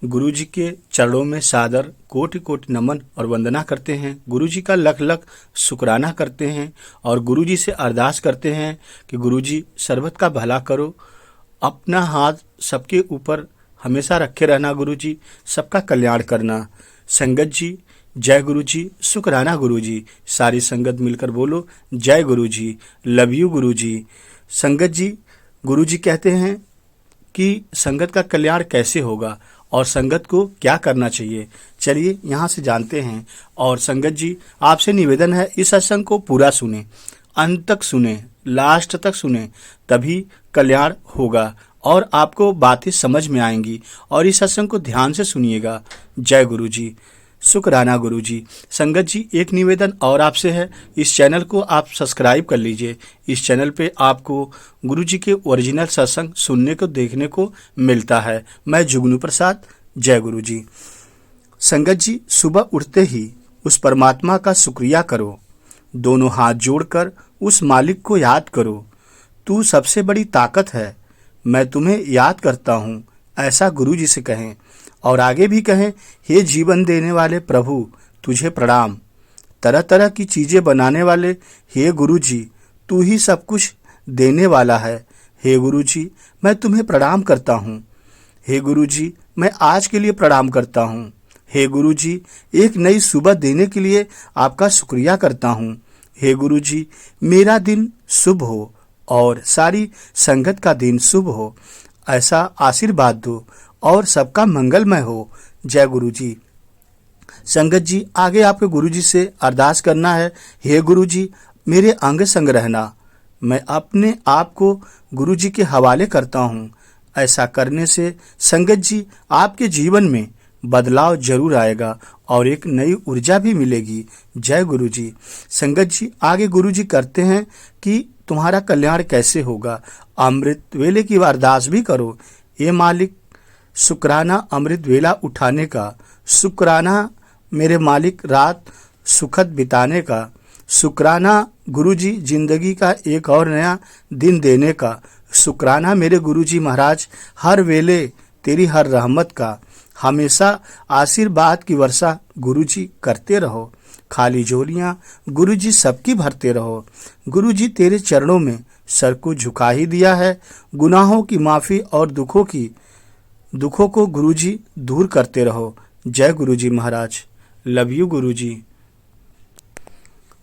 गुरु जी के चरणों में सादर कोटि कोटि नमन और वंदना करते हैं। गुरु जी का लख लख शुक्राना करते हैं और गुरु जी से अरदास करते हैं कि गुरु जी सर्वत का भला करो, अपना हाथ सबके ऊपर हमेशा रखे रहना गुरु जी, सबका कल्याण करना। संगत जी जय गुरु जी, शुक्राना गुरु जी। सारी संगत मिलकर बोलो जय गुरु जी, लव यू गुरु जी। संगत जी, गुरु जी कहते हैं कि संगत का कल्याण कैसे होगा और संगत को क्या करना चाहिए। चलिए यहाँ से जानते हैं। और संगत जी, आपसे निवेदन है इस सत्संग को पूरा सुने, अंत तक सुने, लास्ट तक सुने, तभी कल्याण होगा और आपको बातें समझ में आएंगी। और इस सत्संग को ध्यान से सुनिएगा। जय गुरु जी, शुक्राना गुरु जी। संगत जी, एक निवेदन और आपसे है, इस चैनल को आप सब्सक्राइब कर लीजिए। इस चैनल पे आपको गुरु जी के ओरिजिनल सत्संग सुनने को देखने को मिलता है। मैं जुगनू प्रसाद, जय गुरु जी। संगत जी, सुबह उठते ही उस परमात्मा का शुक्रिया करो, दोनों हाथ जोड़कर उस मालिक को याद करो। तू सबसे बड़ी ताकत है, मैं तुम्हें याद करता हूँ, ऐसा गुरु जी से कहें। और आगे भी कहें, हे जीवन देने वाले प्रभु तुझे प्रणाम, तरह तरह की चीजें बनाने वाले हे गुरु जी, तू ही सब कुछ देने वाला है। हे गुरु जी, मैं तुम्हें प्रणाम करता हूँ। हे गुरु जी, मैं आज के लिए प्रणाम करता हूँ। हे गुरु जी, एक नई सुबह देने के लिए आपका शुक्रिया करता हूँ। हे गुरु जी, मेरा दिन शुभ हो और सारी संगत का दिन शुभ हो, ऐसा आशीर्वाद दो और सबका मंगलमय हो। जय गुरु जी। संगत जी, आगे आपके गुरु जी से अरदास करना है। हे गुरु जी, मेरे अंग संग रहना, मैं अपने आप को गुरु जी के हवाले करता हूँ। ऐसा करने से संगत जी आपके जीवन में बदलाव जरूर आएगा और एक नई ऊर्जा भी मिलेगी। जय गुरु जी। संगत जी, आगे गुरु जी करते हैं कि तुम्हारा कल्याण कैसे होगा। अमृत वेले की अरदास भी करो। ये मालिक, शुक्राना अमृत वेला उठाने का, शुक्राना मेरे मालिक रात सुखद बिताने का, शुक्राना गुरुजी जिंदगी का एक और नया दिन देने का, शुक्राना मेरे गुरुजी महाराज हर वेले तेरी हर रहमत का। हमेशा आशीर्वाद की वर्षा गुरुजी करते रहो, खाली झोलियां गुरुजी सबकी भरते रहो। गुरुजी तेरे चरणों में सर को झुका ही दिया है, गुनाहों की माफी और दुखों को गुरुजी दूर करते रहो। जय गुरुजी महाराज, लव यू गुरुजी।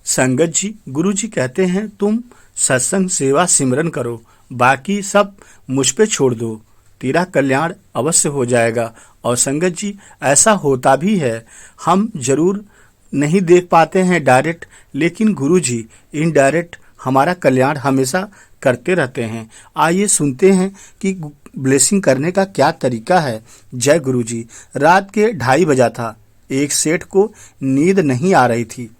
संगत जी, गुरुजी कहते हैं तुम सत्संग सेवा सिमरन करो, बाकी सब मुझ पे छोड़ दो, तेरा कल्याण अवश्य हो जाएगा। और संगत जी, ऐसा होता भी है, हम जरूर नहीं देख पाते हैं डायरेक्ट, लेकिन गुरुजी इनडायरेक्ट हमारा कल्याण हमेशा करते रहते हैं। आइए सुनते हैं कि ब्लेसिंग करने का क्या तरीका है। जय गुरुजी। रात के 2:30 बजा था। एक सेठ को नींद नहीं आ रही थी।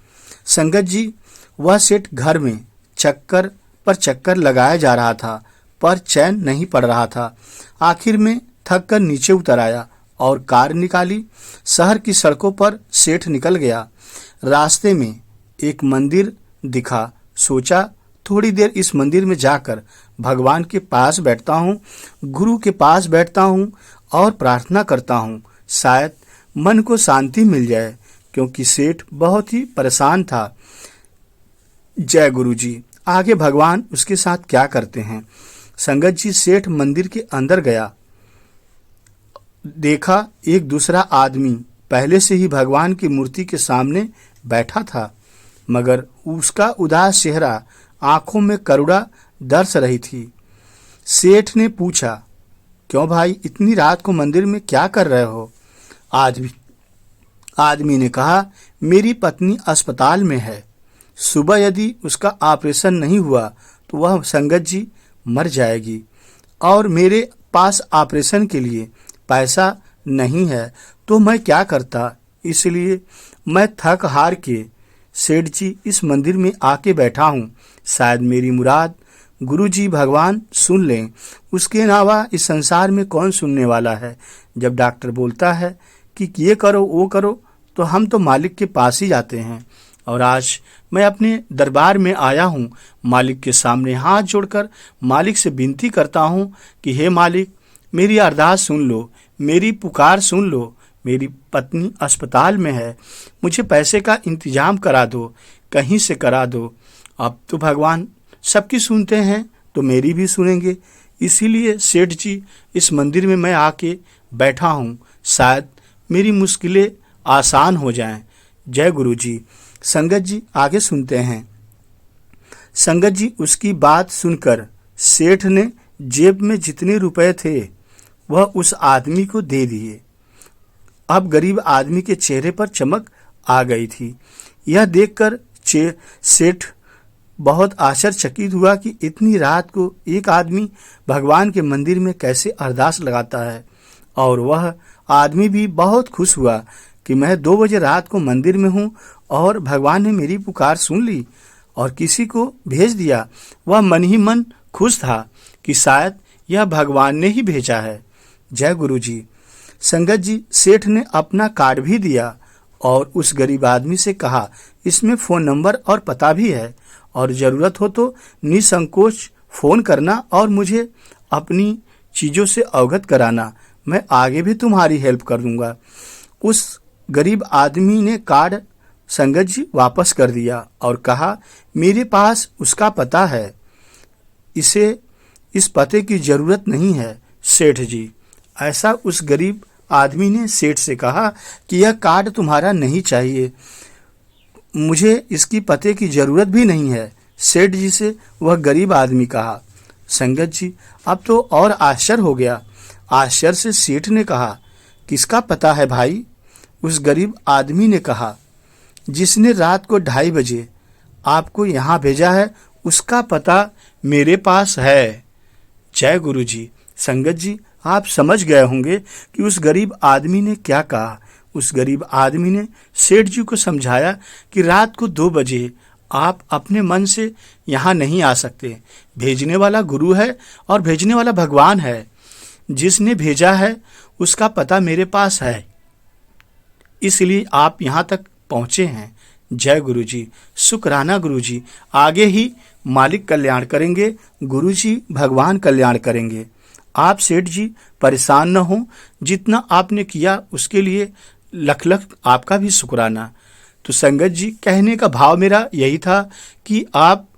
संगत जी, वह सेठ घर में चक्कर पर चक्कर लगाया जा रहा था, पर चैन नहीं पड़ रहा था। आखिर में थक कर नीचे उतर आया और कार निकाली। शहर की सड़कों पर सेठ निकल गया। रास्ते में एक मंदिर दिखा। सोचा थोड़ी देर इस मंदिर में जाकर भगवान के पास बैठता हूँ, गुरु के पास बैठता हूँ और प्रार्थना करता हूँ, शायद मन को शांति मिल जाए, क्योंकि सेठ बहुत ही परेशान था। जय गुरु जी। आगे भगवान उसके साथ क्या करते हैं। संगत जी, सेठ मंदिर के अंदर गया, देखा एक दूसरा आदमी पहले से ही भगवान की मूर्ति के सामने बैठा था, मगर उसका उदास चेहरा, आंखों में करुणा दर्श रही थी। सेठ ने पूछा, क्यों भाई, इतनी रात को मंदिर में क्या कर रहे हो। आदमी ने कहा, मेरी पत्नी अस्पताल में है, सुबह यदि उसका ऑपरेशन नहीं हुआ तो वह संगत जी मर जाएगी, और मेरे पास ऑपरेशन के लिए पैसा नहीं है, तो मैं क्या करता। इसलिए मैं थक हार के सेठ जी इस मंदिर में आके बैठा हूँ, शायद मेरी मुराद गुरुजी भगवान सुन लें, उसके अलावा इस संसार में कौन सुनने वाला है। जब डॉक्टर बोलता है कि ये करो वो करो, तो हम तो मालिक के पास ही जाते हैं। और आज मैं अपने दरबार में आया हूँ, मालिक के सामने हाथ जोड़कर मालिक से विनती करता हूँ कि हे मालिक, मेरी अरदास सुन लो, मेरी पुकार सुन लो। मेरी पत्नी अस्पताल में है, मुझे पैसे का इंतजाम करा दो, कहीं से करा दो। अब तो भगवान सबकी सुनते हैं तो मेरी भी सुनेंगे, इसीलिए सेठ जी इस मंदिर में मैं आके बैठा हूँ, शायद मेरी मुश्किलें आसान हो जाएं। जय गुरु जी। संगत जी आगे सुनते हैं। संगत जी उसकी बात सुनकर सेठ ने जेब में जितने रुपए थे वह उस आदमी को दे दिए। अब गरीब आदमी के चेहरे पर चमक आ गई थी। यह देखकर सेठ बहुत आश्चर्यचकित हुआ कि इतनी रात को एक आदमी भगवान के मंदिर में कैसे अरदास लगाता है। और वह आदमी भी बहुत खुश हुआ कि मैं 2 बजे रात को मंदिर में हूँ और भगवान ने मेरी पुकार सुन ली और किसी को भेज दिया। वह मन ही मन खुश था कि शायद यह भगवान ने ही भेजा है। जय गुरु जी। संगत जी सेठ ने अपना कार्ड भी दिया और उस गरीब आदमी से कहा, इसमें फ़ोन नंबर और पता भी है और ज़रूरत हो तो निसंकोच फ़ोन करना और मुझे अपनी चीज़ों से अवगत कराना, मैं आगे भी तुम्हारी हेल्प कर दूंगा। उस गरीब आदमी ने कार्ड संगत जी वापस कर दिया और कहा, मेरे पास उसका पता है, इसे इस पते की ज़रूरत नहीं है सेठ जी। ऐसा उस गरीब आदमी ने सेठ से कहा कि यह कार्ड तुम्हारा नहीं चाहिए, मुझे इसकी पते की ज़रूरत भी नहीं है, सेठ जी से वह गरीब आदमी कहा। संगत जी अब तो और आश्चर्य हो गया। आश्चर्य से सेठ ने कहा, किसका पता है भाई? उस गरीब आदमी ने कहा, जिसने रात को 2:30 बजे आपको यहाँ भेजा है उसका पता मेरे पास है। जय गुरु जी। संगत जी आप समझ गए होंगे कि उस गरीब आदमी ने क्या कहा। उस गरीब आदमी ने सेठ जी को समझाया कि रात को 2 बजे आप अपने मन से यहाँ नहीं आ सकते। भेजने वाला गुरु है और भेजने वाला भगवान है। जिसने भेजा है उसका पता मेरे पास है, इसलिए आप यहाँ तक पहुँचे हैं। जय गुरु जी। शुक्राना गुरु जी। आगे ही मालिक कल्याण करेंगे, गुरु जी भगवान कल्याण करेंगे। आप सेठ जी परेशान न हो, जितना आपने किया उसके लिए लख लख आपका भी शुक्राना। तो संगत जी कहने का भाव मेरा यही था कि आप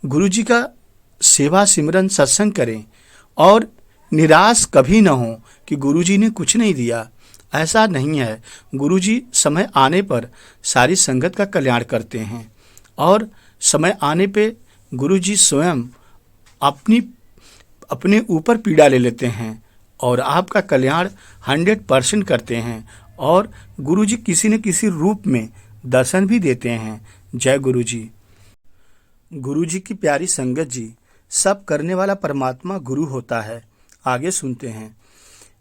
गुरु जी का सेवा सिमरन सत्संग करें और निराश कभी न हो कि गुरु जी ने कुछ नहीं दिया। ऐसा नहीं है, गुरु जी समय आने पर सारी संगत का कल्याण करते हैं और समय आने पे गुरु जी स्वयं अपने ऊपर पीड़ा ले लेते हैं और आपका कल्याण 100% करते हैं और गुरु जी किसी न किसी रूप में दर्शन भी देते हैं। जय गुरु जी। गुरु जी की प्यारी संगत जी, सब करने वाला परमात्मा गुरु होता है। आगे सुनते हैं।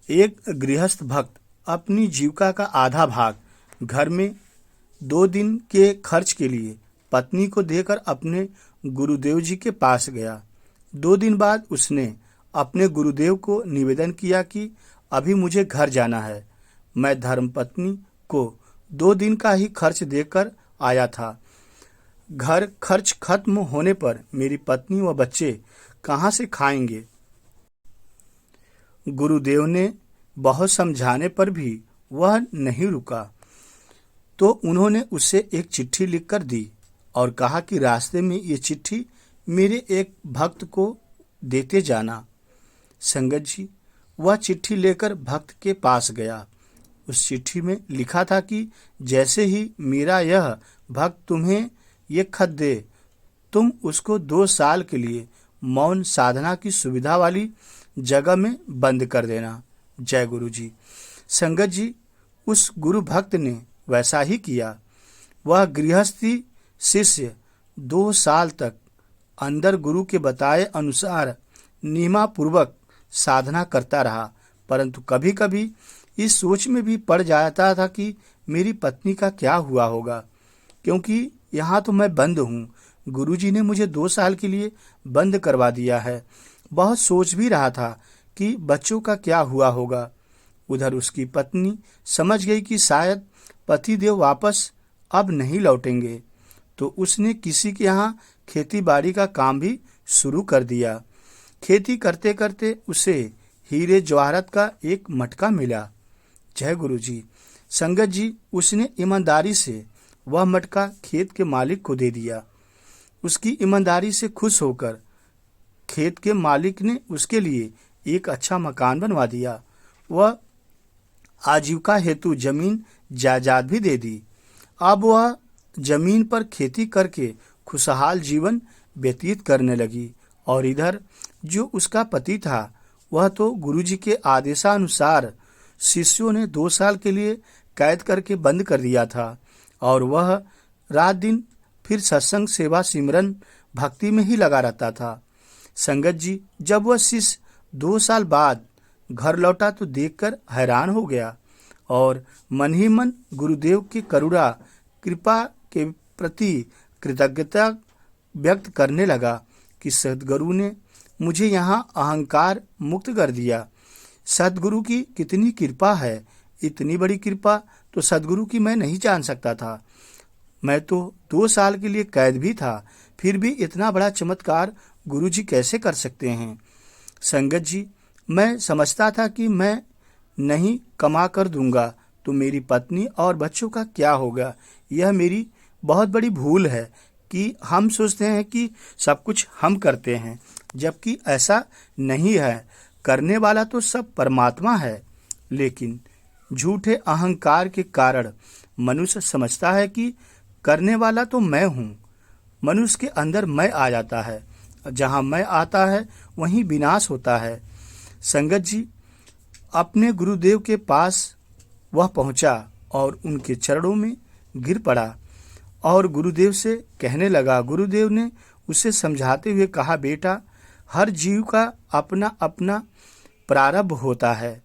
एक गृहस्थ भक्त अपनी जीविका का आधा भाग घर में 2 दिन के खर्च के लिए पत्नी को देकर अपने गुरुदेव जी के पास गया। 2 दिन बाद उसने अपने गुरुदेव को निवेदन किया कि अभी मुझे घर जाना है। मैं धर्मपत्नी को 2 दिन का ही खर्च देकर आया था। घर खर्च खत्म होने पर मेरी पत्नी व बच्चे कहाँ से खाएंगे? गुरुदेव ने बहुत समझाने पर भी वह नहीं रुका, तो उन्होंने उसे एक चिट्ठी लिखकर दी और कहा कि रास्ते में ये चिट्ठी मेरे एक भक्त को देते जाना। संगत जी वह चिट्ठी लेकर भक्त के पास गया। उस चिट्ठी में लिखा था कि जैसे ही मेरा यह भक्त तुम्हें ये खत दे, तुम उसको 2 साल के लिए मौन साधना की सुविधा वाली जगह में बंद कर देना। जय गुरु जी। संगत जी उस गुरु भक्त ने वैसा ही किया। वह गृहस्थी शिष्य 2 साल तक अंदर गुरु के बताए अनुसार नियमापूर्वक साधना करता रहा, परंतु कभी कभी इस सोच में भी पड़ जाता था कि मेरी पत्नी का क्या हुआ होगा, क्योंकि यहाँ तो मैं बंद हूँ। गुरुजी ने मुझे 2 साल के लिए बंद करवा दिया है। बहुत सोच भी रहा था कि बच्चों का क्या हुआ होगा। उधर उसकी पत्नी समझ गई कि शायद पतिदेव वापस अब नहीं लौटेंगे, तो उसने किसी के यहाँ खेती बाड़ी का काम भी शुरू कर दिया। खेती करते करते उसे हीरे जवाहरात का एक मटका मिला। जय गुरु जी। संगत जी, उसने ईमानदारी से वह मटका खेत के मालिक को दे दिया। उसकी ईमानदारी से खुश होकर खेत के मालिक ने उसके लिए एक अच्छा मकान बनवा दिया। वह आजीविका हेतु जमीन जायदाद भी दे दी। अब वह जमीन पर खेती करके खुशहाल जीवन व्यतीत करने लगी। और इधर जो उसका पति था, वह तो गुरुजी के आदेशानुसार शिष्यों ने 2 साल के लिए कैद करके बंद कर दिया था। और वह रात दिन फिर सत्संग, सेवा, सिमरन, भक्ति में ही लगा रहता था। संगत जी, जब वह शिष्य 2 साल बाद घर लौटा तो देखकर हैरान हो गया और मन ही मन गुरुदेव की करुणा कृपा के प्रति कृतज्ञता व्यक्त करने लगा कि सद्गुरु ने मुझे यहाँ अहंकार मुक्त कर दिया। सद्गुरु की कितनी कृपा है। इतनी बड़ी कृपा तो सद्गुरु की मैं नहीं जान सकता था। मैं तो 2 साल के लिए कैद भी था, फिर भी इतना बड़ा चमत्कार गुरुजी कैसे कर सकते हैं। संगत जी, मैं समझता था कि मैं नहीं कमा कर दूंगा तो मेरी पत्नी और बच्चों का क्या होगा। यह मेरी बहुत बड़ी भूल है कि हम सोचते हैं कि सब कुछ हम करते हैं, जबकि ऐसा नहीं है। करने वाला तो सब परमात्मा है, लेकिन झूठे अहंकार के कारण मनुष्य समझता है कि करने वाला तो मैं हूँ। मनुष्य के अंदर मैं आ जाता है, जहाँ मैं आता है वहीं विनाश होता है। संगत जी, अपने गुरुदेव के पास वह पहुंचा और उनके चरणों में गिर पड़ा और गुरुदेव से कहने लगा। गुरुदेव ने उसे समझाते हुए कहा, बेटा, हर जीव का अपना अपना प्रारब्ध होता है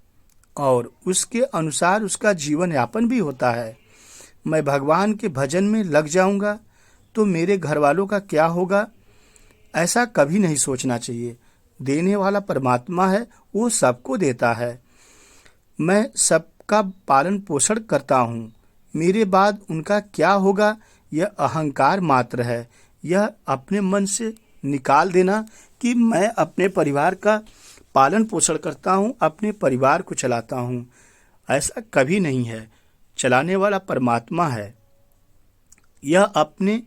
और उसके अनुसार उसका जीवन यापन भी होता है। मैं भगवान के भजन में लग जाऊंगा तो मेरे घर वालों का क्या होगा, ऐसा कभी नहीं सोचना चाहिए। देने वाला परमात्मा है, वो सबको देता है। मैं सबका पालन पोषण करता हूँ, मेरे बाद उनका क्या होगा, यह अहंकार मात्र है। यह अपने मन से निकाल देना कि मैं अपने परिवार का पालन पोषण करता हूँ, अपने परिवार को चलाता हूँ, ऐसा कभी नहीं है। चलाने वाला परमात्मा है। यह अपने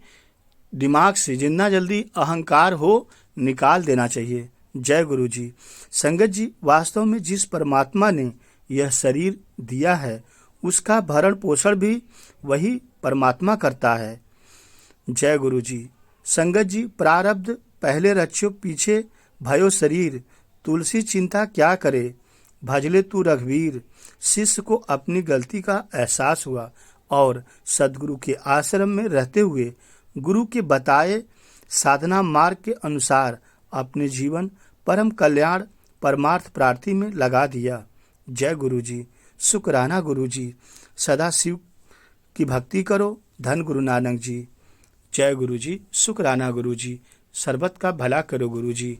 दिमाग से जितना जल्दी अहंकार हो निकाल देना चाहिए। जय गुरु जी। संगत जी, वास्तव में जिस परमात्मा ने यह शरीर दिया है, उसका भरण पोषण भी वही परमात्मा करता है। जय गुरु जी। संगत जी, प्रारब्ध पहले रच्यो पीछे भयो शरीर, तुलसी चिंता क्या करे, भजले तू रघुवीर। शिष्य को अपनी गलती का एहसास हुआ और सद्गुरु के आश्रम में रहते हुए गुरु के बताए साधना मार्ग के अनुसार अपने जीवन परम कल्याण परमार्थ प्राप्ति में लगा दिया। जय गुरु जी। शुक्राना गुरु जी। सदा शिव की भक्ति करो। धन गुरु नानक जी। जय गुरु जी। शुक्राना गुरु जी। सर्बत का भला करो गुरु जी।